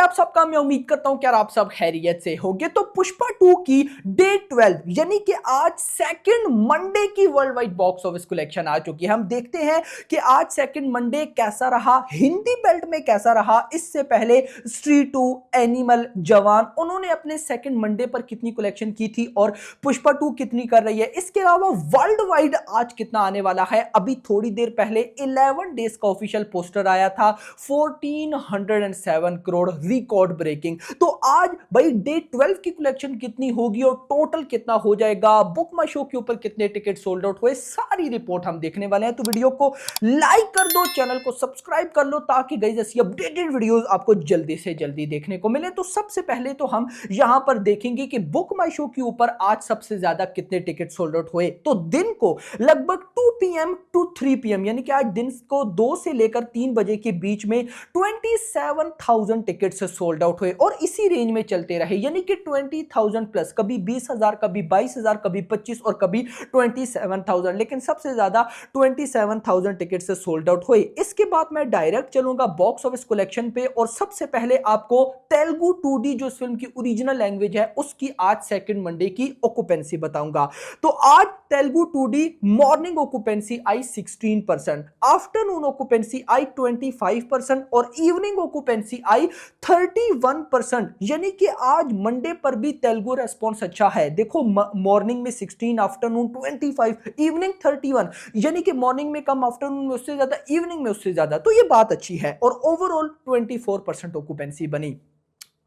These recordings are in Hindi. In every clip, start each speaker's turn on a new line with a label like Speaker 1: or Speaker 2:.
Speaker 1: आप सबका मैं उम्मीद करता हूं कि आप सब खैरियत से होंगे। तो पुष्पा 2 की डे 12 यानी कि आज सेकंड मंडे की world wide box office collection आ चुकी है। हम देखते हैं कि आज सेकंड मंडे कैसा रहा, हिंदी बेल्ट में कैसा रहा। इससे पहले स्त्री 2, एनिमल, जवान, उन्होंने अपने सेकंड मंडे पर कितनी कलेक्शन की थी और पुष्पा 2 कितनी कर रही है। इसके अलावा वर्ल्ड वाइड आज कितना आने वाला है। अभी थोड़ी देर पहले 11 डेज का ऑफिशियल पोस्टर आया था, 1407 करोड़, रिकॉर्ड ब्रेकिंग। तो आज भाई डे 12 की कलेक्शन कितनी होगी और टोटल कितना हो जाएगा, बुक माई शो के ऊपर कितने टिकट सोल्ड आउट हुए, सारी रिपोर्ट हम देखने वाले हैं। तो वीडियो को लाइक कर दो, चैनल को सब्सक्राइब कर लो ताकि गाइस ऐसी अपडेटेड वीडियोस आपको जल्दी से जल्दी देखने को मिले। तो सबसे पहले तो हम यहां पर देखेंगे कि बुक माई शो के ऊपर आज सबसे ज्यादा कितने टिकट सोल्ड आउट हुए। तो दिन को लगभग 2 PM टू 3 PM यानी कि आज दिन को 2 से लेकर 3 बजे के बीच में 27,000 टिकट्स सोल्ड आउट हुए और इसी रेंज में चलते रहे, यानी कि 20,000 प्लस, कभी 20,000, कभी 22,000, कभी 25 और कभी 27,000, लेकिन सबसे ज्यादा 27,000 टिकट्स सोल्ड आउट हुए। इसके बाद मैं डायरेक्ट चलूंगा बॉक्स ऑफिस कलेक्शन पे और सबसे पहले आपको तेलुगु 2D जो इस फिल्म की ओरिजिनल लैंग्वेज है उसकी आज सेकंड मंडे की ऑक्यूपेंसी बताऊंगा। तो आज तेलुगु 2D मॉर्निंग ऑक्यूपेंसी आई 16%, आफ्टरनून ऑक्यूपेंसी आई 25% और इवनिंग ऑक्यूपेंसी आई 31%, यानी कि आज मंडे पर भी तेलुगु रेस्पॉन्स अच्छा है। देखो मॉर्निंग में 16, आफ्टरनून 25, इवनिंग 31, यानी कि मॉर्निंग में कम, आफ्टरनून में उससे ज्यादा, इवनिंग में उससे ज्यादा। तो ये बात अच्छी है और ओवरऑल 24% ऑक्यूपेंसी बनी।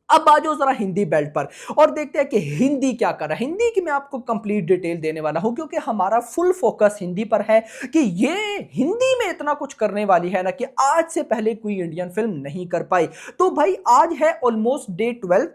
Speaker 1: अब आ जाओ जरा हिंदी बेल्ट पर और देखते हैं कि हिंदी क्या कर रहा है। हिंदी की मैं आपको कंप्लीट डिटेल देने वाला हूं क्योंकि हमारा फुल फोकस हिंदी पर है कि ये हिंदी में इतना कुछ करने वाली है ना कि आज से पहले कोई इंडियन फिल्म नहीं कर पाई। तो भाई आज है almost day 12,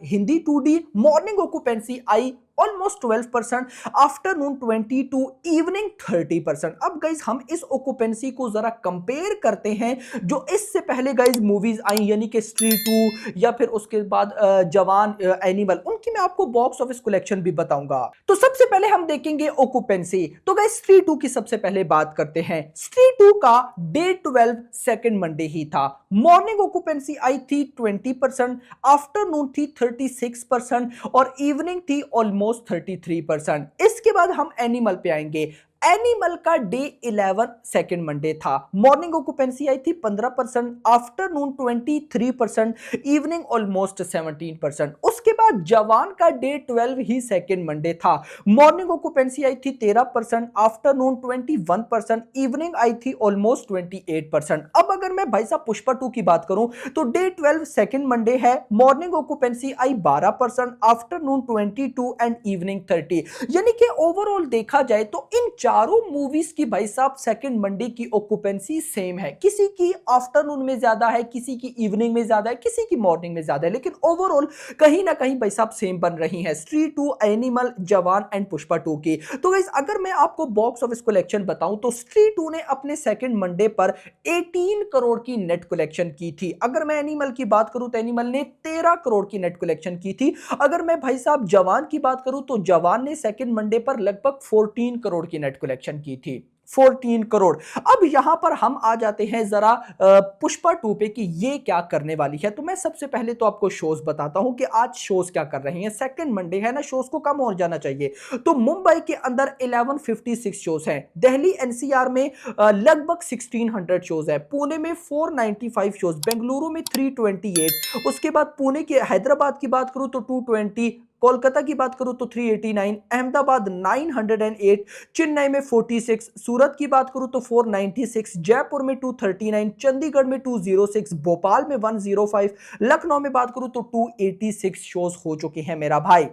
Speaker 1: Hindi 2D morning occupancy I almost 12%, afternoon 22, evening 30%। अब गाइज हम इस ऑक्यूपेंसी को जरा कंपेयर करते हैं जो इससे पहले गाइज मूवीज आई, यानी कि स्त्री 2 या फिर उसके बाद जवान, एनिमल, उनकी मैं आपको बॉक्स ऑफिस कलेक्शन भी बताऊंगा। तो सबसे पहले हम देखेंगे ऑक्यूपेंसी। तो गाइज स्त्री 2 की सबसे पहले बात करते हैं। स्त्री 2 का डे 12 सेकंड मंडे ही था। मॉर्निंग ऑक्यूपेंसी आई थी 20%, आफ्टरनून थी 36% और इवनिंग थी ऑलमोस्ट 33%। इसके बाद हम एनिमल पे आएंगे। एनिमल का डे 11 सेकंड मंडे था। मॉर्निंग ऑक्यूपेंसी आई थी 15%, आफ्टरनून 23%, इवनिंग ऑलमोस्ट 17%। उसके बाद जवान का डे 12 ही सेकंड मंडे था। मॉर्निंग ऑक्यूपेंसी आई थी 13%, आफ्टरनून 21%, इवनिंग आई थी ऑलमोस्ट 28%। अब अगर मैं भाई साहब पुष्पा 2 की बात करूं तो डे 12 सेकंड मंडे है, morning occupancy I 12%, afternoon 22 and evening 30, यानी कि ओवरऑल देखा जाए तो इन चारों मूवीज की भाई साहब सेकंड मंडे की ऑक्यूपेंसी सेम है। किसी की आफ्टरनून में ज्यादा है, किसी की इवनिंग में ज्यादा है, किसी की मॉर्निंग में ज्यादा है, लेकिन ओवरऑल कहीं ना कहीं भाई साहब सेम बन रही है स्त्री 2, एनिमल, जवान एंड पुष्पा 2 की। तो गाइस अगर मैं आपको बॉक्स ऑफिस कलेक्शन बताऊं तो स्त्री 2 ने अपने सेकंड मंडे पर 18 करोड़ की नेट कलेक्शन की थी। अगर मैं एनिमल की बात करूं तो एनिमल ने 13 करोड़ की नेट कलेक्शन की थी। अगर मैं भाई साहब जवान की बात करूं तो जवान ने सेकंड मंडे पर लगभग 14 करोड़ की नेट कलेक्शन की थी, 14 करोड़। अब यहां पर हम आ जाते हैं जरा पुष्पा 2 पे कि ये क्या करने वाली है। तो मैं सबसे पहले तो आपको शोज बताता हूं कि आज शोज क्या कर रहे हैं। सेकंड मंडे है ना, शोज को कम हो जाना चाहिए। तो मुंबई के अंदर 1156 शोज हैं, दिल्ली एनसीआर में लगभग 1600 शोज है, पुणे में 495 शोज, बेंगलुरु में 328, उसके बाद पुणे के, हैदराबाद की बात करूं तो 220, कोलकाता की बात करूं तो 389, अहमदाबाद 908, चेन्नई में 46, सूरत की बात करूं तो 496, जयपुर में 239, चंडीगढ़ में 206, भोपाल में 105, लखनऊ में बात करूं तो 286 शोज हो चुके हैं मेरा भाई,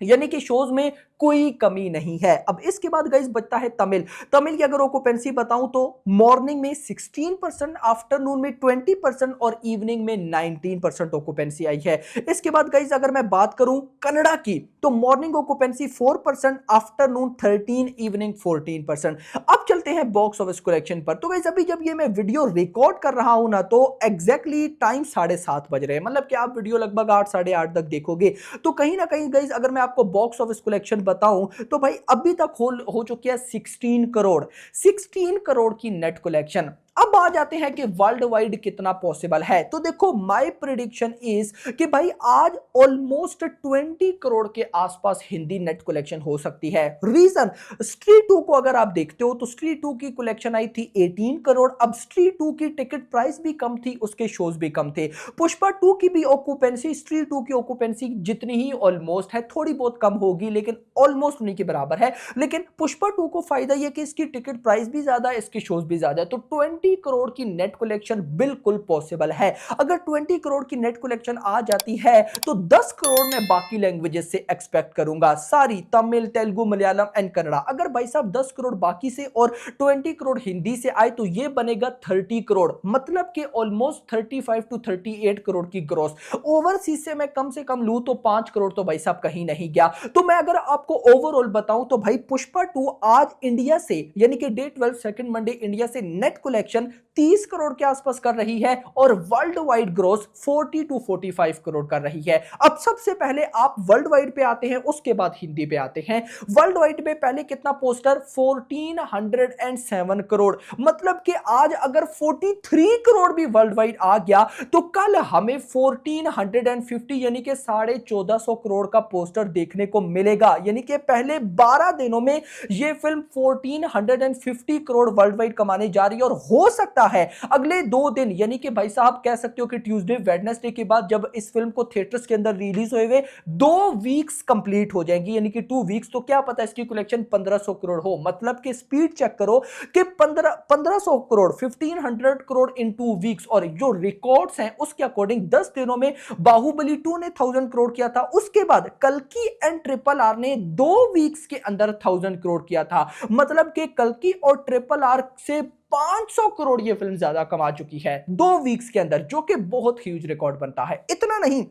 Speaker 1: यानी कि शोज में कोई कमी नहीं है। अब इसके बाद गाइस बचता है तमिल। तमिल की अगर ऑक्यूपेंसी बताऊं तो मॉर्निंग में 16%, आफ्टरनून में 20% और इवनिंग में 19% ऑक्यूपेंसी आई है। इसके बाद गाइस अगर मैं बात करूं कन्नड़ा की तो मॉर्निंग ऑक्यूपेंसी 4%, आफ्टरनून 13, इवनिंग 14%। अब चलते हैं बॉक्स ऑफिस कलेक्शन पर। तो गाइस अभी जब ये मैं वीडियो रिकॉर्ड कर रहा हूं ना तो एग्जैक्टली टाइम 7:30 बज रहे हैं, मतलब कि आप वीडियो लगभग 8, 8:30 तक देखोगे। तो कहीं ना कहीं गाइस अगर मैं आपको बॉक्स ऑफिस कलेक्शन बताऊं तो भाई अभी तक हो चुकी है 16 करोड़, 16 करोड़ की नेट कलेक्शन। अब आ जाते हैं कि वर्ल्ड वाइड कितना पॉसिबल है। तो देखो माय प्रिडिक्शन इज कि भाई आज ऑलमोस्ट 20 करोड़ के आसपास हिंदी नेट कलेक्शन हो सकती है। रीजन, स्त्री 2 को अगर आप देखते हो तो स्त्री 2 की कलेक्शन आई थी 18 करोड़। अब स्त्री 2 की टिकट प्राइस भी कम थी, उसके शोज भी कम थे। पुष्पा 2 की भी ऑक्यूपेंसी स्त्री 2 की ऑक्यूपेंसी जितनी ही ऑलमोस्ट है, थोड़ी बहुत कम होगी लेकिन ऑलमोस्ट उन्हीं के बराबर है। लेकिन पुष्पा 2 को फायदा यह कि इसकी टिकट प्राइस भी ज्यादा है, इसके शोज भी ज्यादा है। तो 20 करोड़ की नेट कलेक्शन बिल्कुल पॉसिबल है। अगर 20 करोड़ की नेट कलेक्शन आ जाती है तो 10 करोड़ मैं बाकी लैंग्वेजेस से एक्सपेक्ट करूंगा, सारी तमिल, तेलुगु, मलयालम एंड कन्नड़ा। अगर भाई साहब 10 करोड़ बाकी से और 20 करोड़ हिंदी से आए तो ये बनेगा 30 करोड़, मतलब कि ऑलमोस्ट 35 टू 38 करोड़ की ग्रॉस। ओवरसीज से कम लूं तो 5 करोड़ तो भाई साहब कहीं नहीं गया। तो मैं अगर आपको ओवरऑल बताऊं तो भाई पुष्पा 2 आज इंडिया से यानी कि डे 12 सेकंड मंडे इंडिया से नेट कलेक्शन 30 करोड़ के आसपास कर रही है और world wide gross 40 to 45 crore कर रही है। अब सबसे पहले आप वर्ल्ड वाइड पे आते हैं, उसके बाद हिंदी पे आते हैं। वर्ल्ड वाइड पे पहले कितना पोस्टर, 1407 करोड़, मतलब कि आज अगर 43 करोड़ भी वर्ल्ड वाइड आ गया तो कल हमें 1450 यानी कि 1450 करोड़ का पोस्टर देखने को मिलेगा। यानी कि पहले 12 दिनों में यह फिल्म 1450 करोड़ वर्ल्ड वाइड कमाने जा रही है। और हो सकता है अगले 2 दिन यानी कि भाई साहब कह सकते हो कि ट्यूसडे वेडनेसडे के बाद जब इस फिल्म को थिएटर्स के अंदर रिलीज हुए 2 वीक्स कंप्लीट हो जाएंगी, यानी कि 2 वीक्स, तो क्या पता इसकी कलेक्शन 1500 करोड़ हो। मतलब कि स्पीड चेक करो कि 1500 करोड़ 1500 करोड़ इन 2 वीक्स। और जो रिकॉर्ड्स हैं उसके अकॉर्डिंग 10 दिनों में बाहुबली 2 ने 1000 करोड़ किया था, उसके बाद कल्कि एंड ट्रिपल आर ने 2 वीक्स के अंदर 1000 करोड़ किया था। मतलब कि कल्कि और ट्रिपल आर से 500 करोड़ ये फिल्म ज्यादा कमा चुकी है 2 वीक्स के अंदर, जो कि बहुत ह्यूज रिकॉर्ड बनता है। इतना नहीं,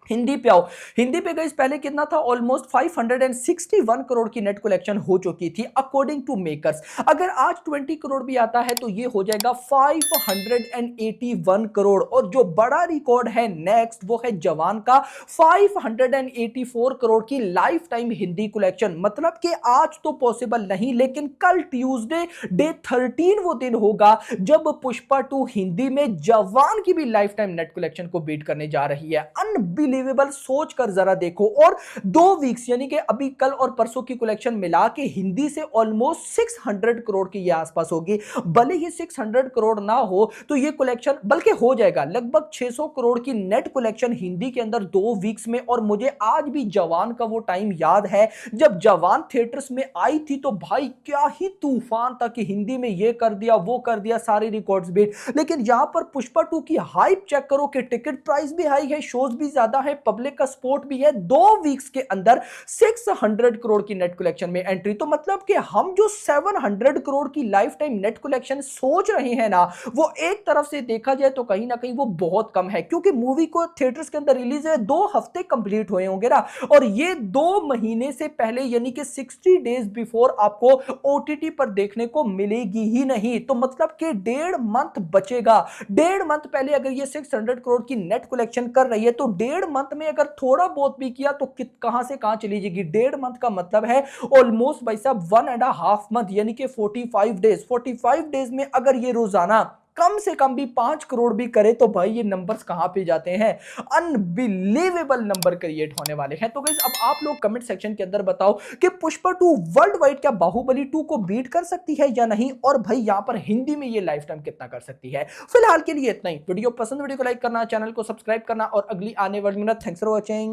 Speaker 1: हिंदी पे आओ। हिंदी पे गई पहले कितना था, ऑलमोस्ट 561 करोड़ की नेट कलेक्शन हो चुकी थी अकॉर्डिंग टू मेकर्स। अगर आज 20 करोड़ भी आता है तो ये हो जाएगा 581 करोड़। और जो बड़ा रिकॉर्ड है नेक्स्ट वो है जवान का, 584 करोड़ की लाइफ टाइम हिंदी कलेक्शन। मतलब कि आज तो पॉसिबल नहीं, लेकिन कल ट्यूसडे डे 13 वो दिन होगा जब पुष्पा 2 हिंदी में जवान की भी लाइफ टाइम नेट कलेक्शन को बीट करने जा रही है। अनबिलीवेबल, सोच कर जरा देखो। और 2 वीक्स यानी कि अभी कल और परसों की कलेक्शन मिला के हिंदी से ऑलमोस्ट 600 करोड़ के आसपास होगी। भले ही 600 करोड़ ना हो तो ये कलेक्शन बल्कि हो जाएगा लगभग 600 करोड़ की नेट कलेक्शन हिंदी के अंदर 2 वीक्स में। और मुझे आज भी जवान का वो टाइम याद है जब जवान थिएटर्स में आई थी तो भाई क्या ही तूफान था कि हिंदी में ये कर दिया वो कर दिया, सारे रिकॉर्ड्स बीट। लेकिन यहां पर पुष्पा 2 की हाइप चेक करो कि टिकट प्राइस भी हाई है, शोज भी ज्यादा है, पब्लिक का सपोर्ट भी है। 2 वीक्स के अंदर 600 करोड़ की नेट कलेक्शन में एंट्री। तो मतलब कि हम जो 700 करोड़ की लाइफ टाइम नेट कलेक्शन सोच रहे हैं ना, वो एक तरफ से देखा जाए तो कहीं ना कहीं वो बहुत कम है, क्योंकि मूवी को थिएटर्स के अंदर रिलीज है 2 हफ्ते कंप्लीट हुए होंगे ना, और ये 2 महीने से पहले यानी कि 60 डेज बिफोर आपको ओटीटी पर देखने को मिलेगी ही नहीं। तो मतलब कि 1.5 मंथ बचेगा। 1.5 मंथ पहले अगर ये 600 करोड़ की नेट कलेक्शन कर रही है तो 1.5 मंथ में अगर थोड़ा बहुत भी किया तो कहां से कहां चली जाएगी। 1.5 मंथ का मतलब है ऑलमोस्ट भाई साहब 1.5 मंथ यानी कि 45 डेज। 45 डेज में अगर ये रोजाना कम से कम भी 5 करोड़ भी करे तो भाई ये नंबर्स कहां पे जाते हैं, अनबिलीवेबल नंबर क्रिएट होने वाले हैं। तो गाइस अब आप लोग कमेंट सेक्शन के अंदर बताओ कि पुष्पा 2 वर्ल्ड वाइड क्या बाहुबली 2 को बीट कर सकती है या नहीं, और भाई यहां पर हिंदी में ये लाइफ टाइम कितना कर सकती है। फिलहाल के लिए इतना ही। वीडियो पसंद, वीडियो को लाइक करना, चैनल को सब्सक्राइब करना और अगली आने वाली मिनट। Thanks for watching.